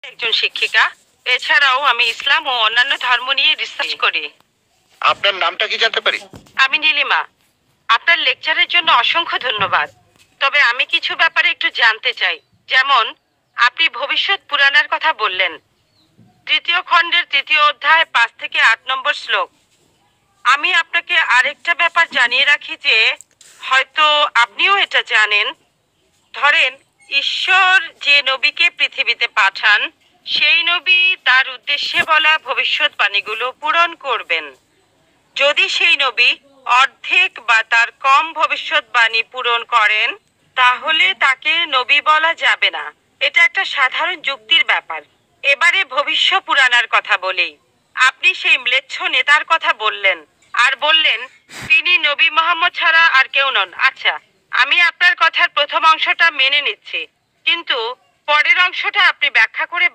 একজন শিক্ষিকা। এছাড়াও আমি ইসলাম ও অন্যান্য ধর্ম নিয়ে রিসার্চ করি। আপনার নামটা কি জানতে পারি? আমি নীলিমা। আপনার লেকচারের জন্য অসংখ্য ধন্যবাদ। তবে আমি কিছু ব্যাপারে একটু জানতে চাই। যেমন, আপনি ভবিষ্যৎ পুরাণের কথা বললেন। ৩য় খণ্ডের ৩য় অধ্যায় ৫ থেকে ৮ নম্বর শ্লোক। আমি আপনাকে আরেকটা ব্যাপার জানিয়ে রাখি যে হয়তো আপনিও এটা জানেন। ধরেন, ঈশ্বর যে নবীকে পৃথিবীতে পাঠান, সেই নবী তার উদ্দেশ্যে বলা ভবিষ্যৎবাণীগুলো পূরণ করবেন। যদি সেই নবী অর্ধেক বা তার কম ভবিষ্যৎবাণী পূরণ করেন, তাহলে তাকে নবী বলা যাবে না। এটা একটা সাধারণ যুক্তির ব্যাপার। এবারে ভবিষ্য পুরাণার কথা বলি। আপনি সেই ম্লেচ্ছ নেতার কথা বললেন আর বললেন তিনি নবী মোহাম্মদ ছাড়া আর কেউ নন। আচ্ছা, আমি আপনার কথার প্রথম অংশটা মেনে নিচ্ছি, কিন্তু পরের অংশটা আপনি ব্যাখ্যা করে